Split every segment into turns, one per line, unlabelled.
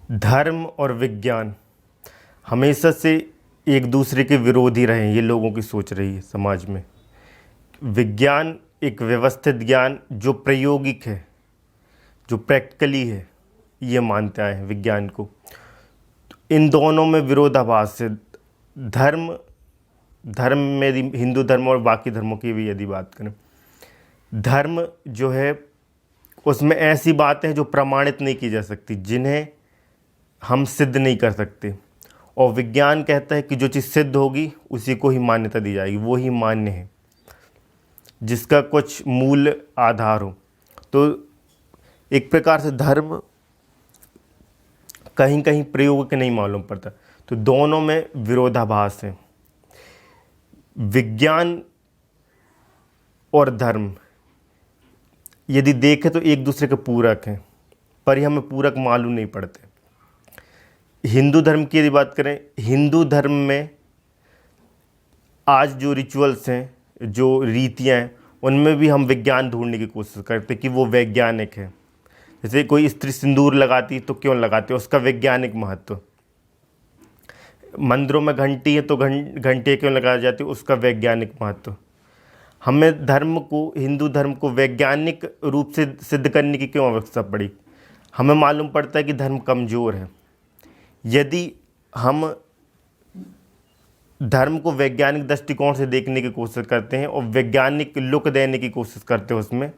धर्म और विज्ञान हमेशा से एक दूसरे के विरोधी रहे हैं, ये लोगों की सोच रही है समाज में। विज्ञान एक व्यवस्थित ज्ञान जो प्रायोगिक है, जो प्रैक्टिकली है, ये मानते आए हैं विज्ञान को। इन दोनों में विरोधाभास है। धर्म धर्म में यदि हिंदू धर्म और बाकी धर्मों की भी यदि बात करें, धर्म जो है उसमें ऐसी बातें हैं जो प्रमाणित नहीं की जा सकती, जिन्हें हम सिद्ध नहीं कर सकते। और विज्ञान कहता है कि जो चीज़ सिद्ध होगी उसी को ही मान्यता दी जाएगी, वो ही मान्य है, जिसका कुछ मूल आधार हो। तो एक प्रकार से धर्म कहीं कहीं प्रयोग नहीं मालूम पड़ता। तो दोनों में विरोधाभास है। विज्ञान और धर्म यदि देखें तो एक दूसरे के पूरक हैं, पर ये हमें पूरक मालूम नहीं पड़ते। हिंदू धर्म की यदि बात करें, हिंदू धर्म में आज जो रिचुअल्स हैं, जो रीतियाँ हैं, उनमें भी हम विज्ञान ढूंढने की कोशिश करते कि वो वैज्ञानिक है। जैसे कोई स्त्री सिंदूर लगाती तो क्यों लगाती है, उसका वैज्ञानिक महत्व। मंदिरों में घंटी है तो घंटियाँ क्यों लगाई जाती है, उसका वैज्ञानिक महत्व। हमें धर्म को, हिंदू धर्म को वैज्ञानिक रूप से सिद्ध करने की क्यों आवश्यकता पड़ी। हमें मालूम पड़ता है कि धर्म कमज़ोर है। यदि हम धर्म को वैज्ञानिक दृष्टिकोण से देखने की कोशिश करते हैं और वैज्ञानिक लुक देने की कोशिश करते हैं उसमें,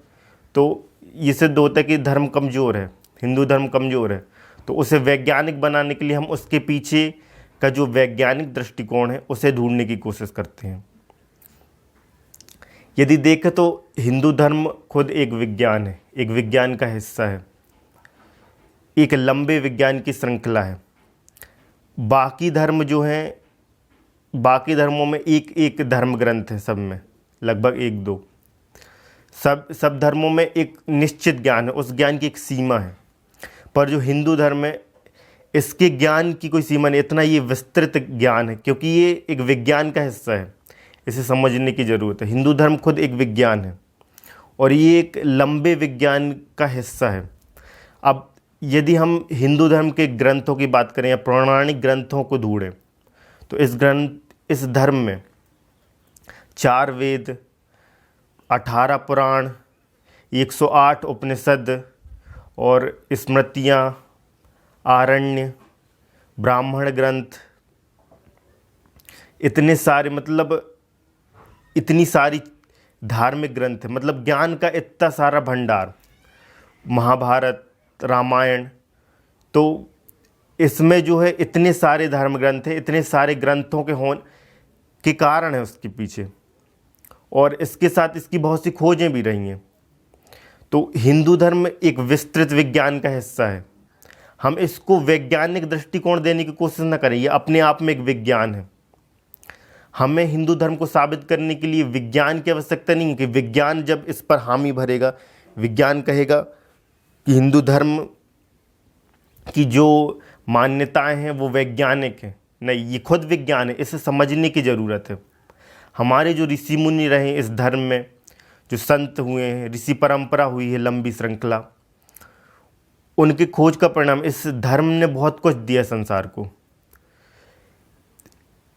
तो ये सिद्ध होता है कि धर्म कमज़ोर है, हिंदू धर्म कमज़ोर है। तो उसे वैज्ञानिक बनाने के लिए हम उसके पीछे का जो वैज्ञानिक दृष्टिकोण है उसे ढूंढने की कोशिश करते हैं। यदि देखें तो हिंदू धर्म खुद एक विज्ञान है, एक विज्ञान का हिस्सा है, एक लंबे विज्ञान की श्रृंखला है। बाकी धर्म जो हैं, बाकी धर्मों में एक एक धर्म ग्रंथ है, सब में लगभग एक दो। सब धर्मों में एक निश्चित ज्ञान है, उस ज्ञान की एक सीमा है। पर जो हिंदू धर्म है, इसके ज्ञान की कोई सीमा नहीं, इतना ये विस्तृत ज्ञान है, क्योंकि ये एक विज्ञान का हिस्सा है। इसे समझने की ज़रूरत है। हिंदू धर्म खुद एक विज्ञान है और ये एक लंबे विज्ञान का हिस्सा है। अब यदि हम हिंदू धर्म के ग्रंथों की बात करें या पौराणिक ग्रंथों को ढूंढें, तो इस धर्म में 4 वेद, 18 पुराण, 108 उपनिषद और स्मृतियाँ, आरण्य, ब्राह्मण ग्रंथ, इतने सारे, मतलब इतनी सारी धार्मिक ग्रंथ है, मतलब ज्ञान का इतना सारा भंडार, महाभारत, रामायण। तो इसमें जो है इतने सारे धर्म ग्रंथ हैं, इतने सारे ग्रंथों के कारण है उसके पीछे, और इसके साथ इसकी बहुत सी खोजें भी रही हैं। तो हिंदू धर्म एक विस्तृत विज्ञान का हिस्सा है। हम इसको वैज्ञानिक दृष्टिकोण देने की कोशिश न करें, ये अपने आप में एक विज्ञान है। हमें हिंदू धर्म को साबित करने के लिए विज्ञान की आवश्यकता नहीं है कि विज्ञान जब इस पर हामी भरेगा, विज्ञान कहेगा कि हिंदू धर्म की जो मान्यताएं हैं वो वैज्ञानिक हैं। नहीं, ये खुद विज्ञान है, इसे समझने की ज़रूरत है। हमारे जो ऋषि मुनि रहे इस धर्म में, जो संत हुए हैं, ऋषि परंपरा हुई है, लंबी श्रृंखला, उनकी खोज का परिणाम इस धर्म ने बहुत कुछ दिया संसार को।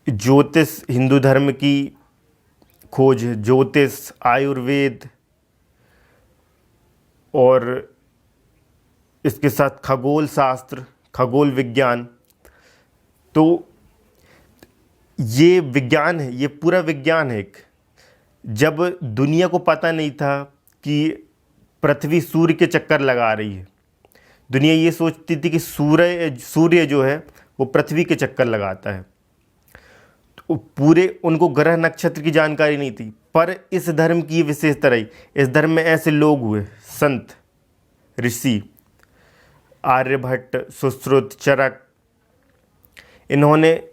ज्योतिष, हिंदू धर्म की खोज, ज्योतिष, आयुर्वेद और इसके साथ खगोल शास्त्र, खगोल विज्ञान। तो ये विज्ञान है, ये पूरा विज्ञान है। जब दुनिया को पता नहीं था कि पृथ्वी सूर्य के चक्कर लगा रही है, दुनिया ये सोचती थी कि सूर्य जो है वो पृथ्वी के चक्कर लगाता है। तो पूरे उनको ग्रह नक्षत्र की जानकारी नहीं थी। पर इस धर्म की विशेषता रही, इस धर्म में ऐसे लोग हुए, संत, ऋषि, आर्यभट्ट, सुश्रुत, चरक, इन्होंने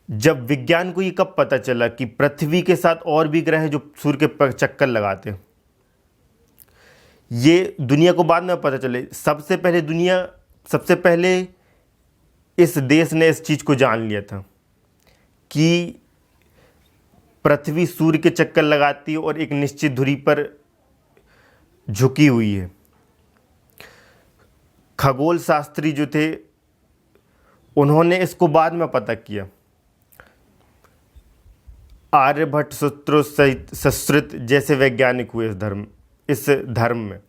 जब विज्ञान को ये कब पता चला कि पृथ्वी के साथ और भी ग्रह हैं जो सूर्य के चक्कर लगाते हैं, ये दुनिया को बाद में पता चले। सबसे पहले इस देश ने इस चीज़ को जान लिया था कि पृथ्वी सूर्य के चक्कर लगाती है और एक निश्चित धुरी पर झुकी हुई है। खगोल शास्त्री जो थे उन्होंने इसको बाद में पता किया। आर्यभट्ट, सुश्रुत सहित सुश्रुत जैसे वैज्ञानिक हुए इस धर्म में।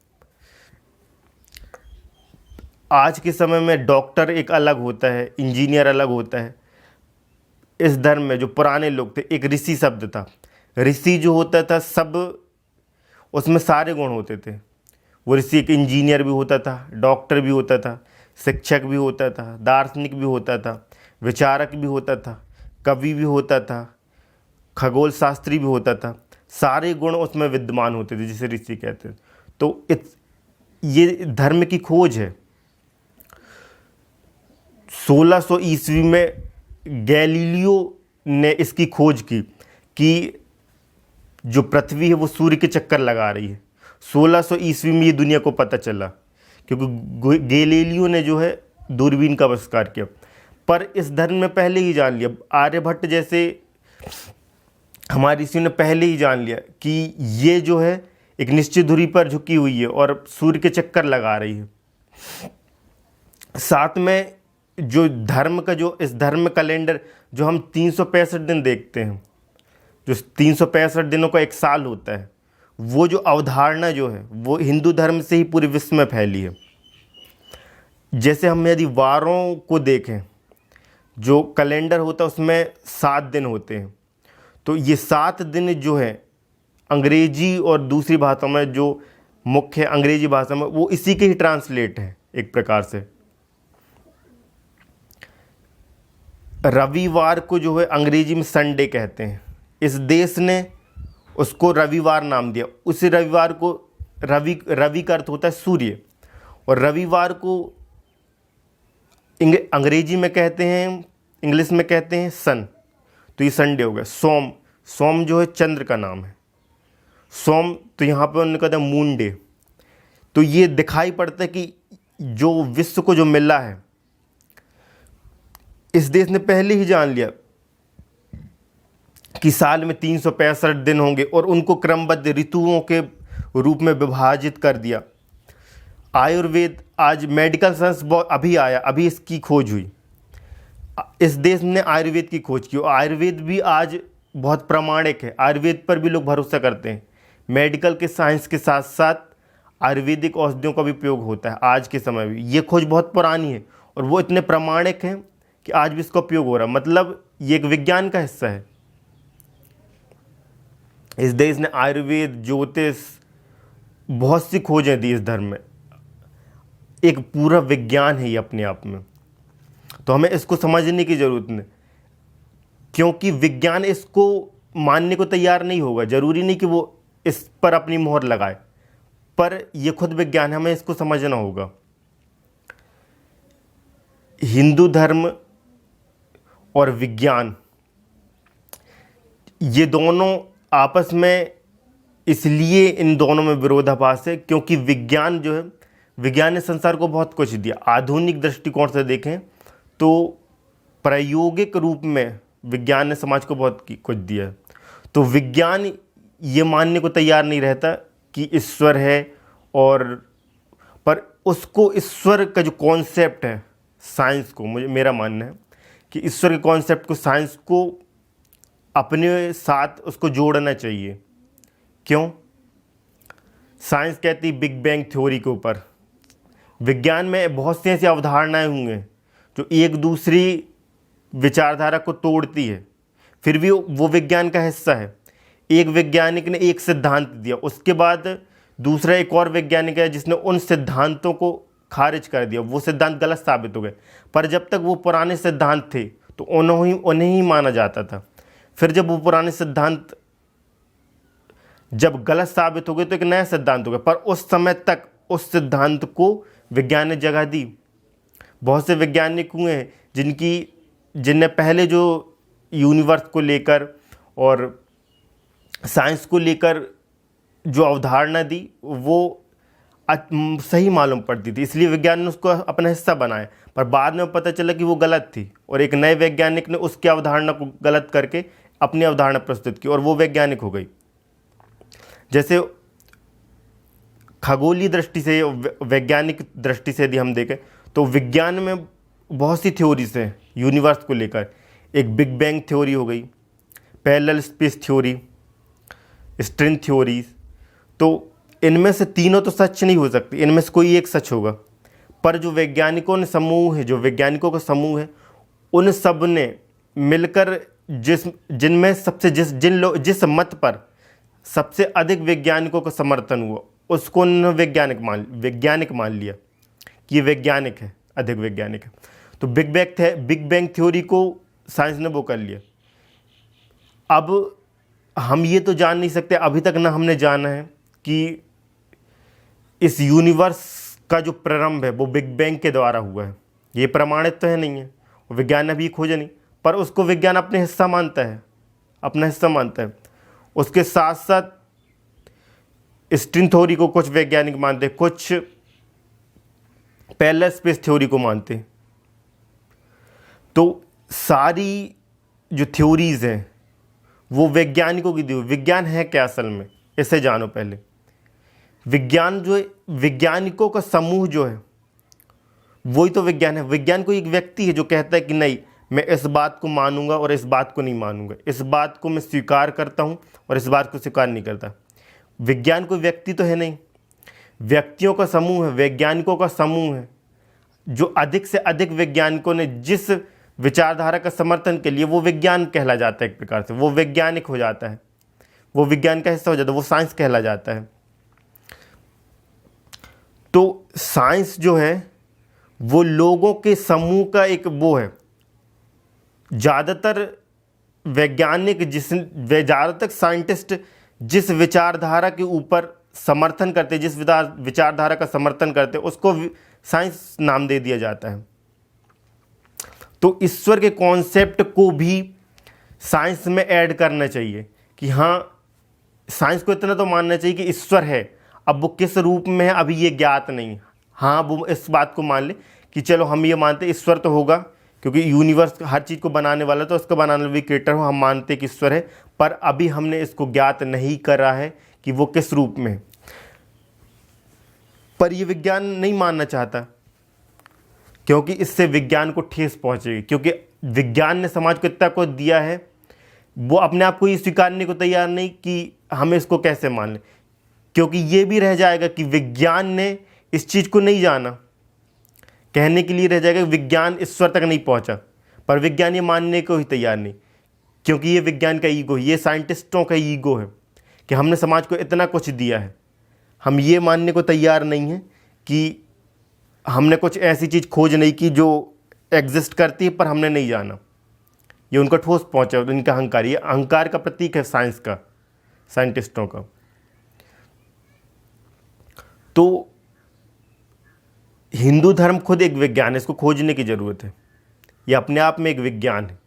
आज के समय में डॉक्टर एक अलग होता है, इंजीनियर अलग होता है। इस धर्म में जो पुराने लोग थे, एक ऋषि शब्द था। ऋषि जो होता था, सब उसमें सारे गुण होते थे। वो ऋषि एक इंजीनियर भी होता था, डॉक्टर भी होता था, शिक्षक भी होता था, दार्शनिक भी होता था, विचारक भी होता था, कवि भी होता था, खगोल शास्त्री भी होता था। सारे गुण उसमें विद्यमान होते थे, जिसे ऋषि कहते हैं। तो ये धर्म की खोज है। 1600 ईस्वी में गैलीलियो ने इसकी खोज की कि जो पृथ्वी है वो सूर्य के चक्कर लगा रही है। 1600 ईस्वी में ये दुनिया को पता चला, क्योंकि गैलीलियो ने जो है दूरबीन का आविष्कार किया। पर इस धर्म में पहले ही जान लिया, आर्यभट्ट जैसे हमारे ऋषियों ने पहले ही जान लिया कि ये जो है एक निश्चित दूरी पर झुकी हुई है और सूर्य के चक्कर लगा रही है। साथ में जो धर्म का जो इस धर्म कैलेंडर जो हम 365 दिन देखते हैं, जो 365 दिनों का एक साल होता है, वो जो अवधारणा जो है वो हिंदू धर्म से ही पूरे विश्व में फैली है। जैसे हम यदि वारों को देखें, जो कैलेंडर होता है उसमें 7 दिन होते हैं। तो ये 7 दिन जो है अंग्रेजी और दूसरी भाषाओं में, जो मुख्य अंग्रेजी भाषा में, वो इसी के ही ट्रांसलेट है एक प्रकार से। रविवार को जो है अंग्रेजी में संडे कहते हैं। इस देश ने उसको रविवार नाम दिया। उसी रविवार को रवि का अर्थ होता है सूर्य, और रविवार को अंग्रेजी में कहते हैं, इंग्लिश में कहते हैं सन। तो ये संडे हो गया। सोम जो है चंद्र का नाम है। सोम, तो यहाँ पर उन्होंने कहा था मून डे। तो ये दिखाई पड़ता है कि जो विश्व को जो मिला है, इस देश ने पहले ही जान लिया कि साल में 365 दिन होंगे और उनको क्रमबद्ध ऋतुओं के रूप में विभाजित कर दिया। आयुर्वेद, आज मेडिकल साइंस अभी आया, अभी इसकी खोज हुई। इस देश ने आयुर्वेद की खोज की, और आयुर्वेद भी आज बहुत प्रामाणिक है। आयुर्वेद पर भी लोग भरोसा करते हैं। मेडिकल के साइंस के साथ साथ आयुर्वेदिक औषधियों का भी उपयोग होता है आज के समय में। ये खोज बहुत पुरानी है और वो इतने प्रामाणिक हैं कि आज भी इसका उपयोग हो रहा है। मतलब ये एक विज्ञान का हिस्सा है। इस देश ने आयुर्वेद, ज्योतिष, बहुत सी खोजें दी इस धर्म में। एक पूरा विज्ञान है ये अपने आप में। तो हमें इसको समझने की ज़रूरत नहीं, क्योंकि विज्ञान इसको मानने को तैयार नहीं होगा। ज़रूरी नहीं कि वो इस पर अपनी मोहर लगाए, पर यह खुद विज्ञान है, हमें इसको समझना होगा। हिंदू धर्म और विज्ञान, ये दोनों आपस में, इसलिए इन दोनों में विरोधाभास है क्योंकि विज्ञान जो है, विज्ञान ने संसार को बहुत कुछ दिया। आधुनिक दृष्टिकोण से देखें तो प्रायोगिक रूप में विज्ञान ने समाज को बहुत कुछ दिया है। तो विज्ञान ये मानने को तैयार नहीं रहता कि ईश्वर है, और पर उसको ईश्वर का जो कॉन्सेप्ट है, साइंस को, मेरा मानना है कि ईश्वर के कॉन्सेप्ट को, साइंस को अपने साथ उसको जोड़ना चाहिए। क्यों? साइंस कहती बिग बैंग थ्योरी के ऊपर। विज्ञान में बहुत सी ऐसी अवधारणाएं होंगी जो एक दूसरी विचारधारा को तोड़ती है, फिर भी वो विज्ञान का हिस्सा है। एक वैज्ञानिक ने एक सिद्धांत दिया, उसके बाद दूसरा एक और वैज्ञानिक है जिसने उन सिद्धांतों को खारिज कर दिया। वो सिद्धांत गलत साबित हो गए, पर जब तक वो पुराने सिद्धांत थे तो उन्हें ही माना जाता था। फिर जब वो पुराने सिद्धांत जब गलत साबित हो गए तो एक नया सिद्धांत हो गया, पर उस समय तक उस सिद्धांत को विज्ञान ने जगह दी। बहुत से वैज्ञानिक हुए हैं जिनने पहले जो यूनिवर्स को लेकर और साइंस को लेकर जो अवधारणा दी वो सही मालूम पड़ती थी, इसलिए विज्ञान ने उसको अपना हिस्सा बनाया। पर बाद में पता चला कि वो गलत थी, और एक नए वैज्ञानिक ने उसकी अवधारणा को गलत करके अपनी अवधारणा प्रस्तुत की, और वो वैज्ञानिक हो गई। जैसे खगोलीय दृष्टि से, वैज्ञानिक दृष्टि से यदि हम देखें तो विज्ञान में बहुत सी थ्योरीज हैं यूनिवर्स को लेकर। एक बिग बैंग थ्योरी हो गई, parallel space theory, string theories. तो इनमें से तीनों तो सच नहीं हो सकती, इनमें से कोई एक सच होगा। पर जो वैज्ञानिकों ने समूह है, जो वैज्ञानिकों का समूह है, उन सब ने मिलकर जिनमें सबसे जिस मत पर सबसे अधिक वैज्ञानिकों का समर्थन हुआ, उसको उन्होंने वैज्ञानिक मान लिया कि ये वैज्ञानिक है, अधिक वैज्ञानिक है। तो बिग बैंग थ्योरी को साइंस ने वो कर लिया। अब हम ये तो जान नहीं सकते, अभी तक ना हमने जाना है कि इस यूनिवर्स का जो प्रारंभ है वो बिग बैंग के द्वारा हुआ है, ये प्रमाणित तो है नहीं है, विज्ञान ने भी खोजा नहीं, पर उसको विज्ञान अपने हिस्सा मानता है, अपना हिस्सा मानता है। उसके साथ साथ स्ट्रिंग थ्योरी को कुछ वैज्ञानिक मानते हैं, कुछ पैरेलल स्पेस थ्योरी को मानते हैं। तो सारी जो थ्योरीज हैं वो वैज्ञानिकों की दी हुई। विज्ञान है क्या असल में, इसे जानो पहले। विज्ञान जो है, वैज्ञानिकों का समूह जो है वही तो विज्ञान है। विज्ञान कोई एक व्यक्ति है जो कहता है कि नहीं, मैं इस बात को मानूंगा और इस बात को नहीं मानूंगा, इस बात को मैं स्वीकार करता हूं और इस बात को स्वीकार नहीं करता। विज्ञान कोई व्यक्ति तो है नहीं, व्यक्तियों का समूह है, वैज्ञानिकों का समूह है। जो अधिक से अधिक वैज्ञानिकों ने जिस विचारधारा का समर्थन के लिए, वो विज्ञान कहला जाता है, एक प्रकार से वो वैज्ञानिक हो जाता है, वो विज्ञान का हिस्सा हो जाता है, वो साइंस कहला जाता है। तो साइंस जो है वो लोगों के समूह का एक वो है। ज़्यादातर वैज्ञानिक ज़्यादातर साइंटिस्ट जिस विचारधारा के ऊपर समर्थन करते, जिस विचारधारा का समर्थन करते, उसको साइंस नाम दे दिया जाता है। तो ईश्वर के कॉन्सेप्ट को भी साइंस में ऐड करना चाहिए कि हाँ, साइंस को इतना तो मानना चाहिए कि ईश्वर है। अब वो किस रूप में है अभी ये ज्ञात नहीं। हाँ, वो इस बात को मान ले कि चलो हम ये मानते ईश्वर तो होगा, क्योंकि यूनिवर्स हर चीज़ को बनाने वाला, तो उसको बनाने वाला भी क्रिएटर हो, हम मानते कि ईश्वर है। पर अभी हमने इसको ज्ञात नहीं करा है कि वो किस रूप में है। पर ये विज्ञान नहीं मानना चाहता, क्योंकि इससे विज्ञान को ठेस पहुंचेगी। क्योंकि विज्ञान ने समाज को इतना कुछ दिया है, वो अपने आप को ये स्वीकारने को तैयार नहीं कि हमें इसको कैसे मान लें। क्योंकि ये भी रह जाएगा कि विज्ञान ने इस चीज़ को नहीं जाना, कहने के लिए रह जाएगा विज्ञान ईश्वर तक नहीं पहुंचा। पर विज्ञान ये मानने को ही तैयार नहीं, क्योंकि ये विज्ञान का ईगो, ये साइंटिस्टों का ईगो है कि हमने समाज को इतना कुछ दिया है, हम ये मानने को तैयार नहीं हैं कि हमने कुछ ऐसी चीज़ खोज नहीं की जो एग्जिस्ट करती है पर हमने नहीं जाना। ये उनका ठोस पहुंचा, इनका अहंकार, ये अहंकार का प्रतीक है साइंस का, साइंटिस्टों का। तो हिंदू धर्म खुद एक विज्ञान है, इसको खोजने की ज़रूरत है। ये अपने आप में एक विज्ञान है।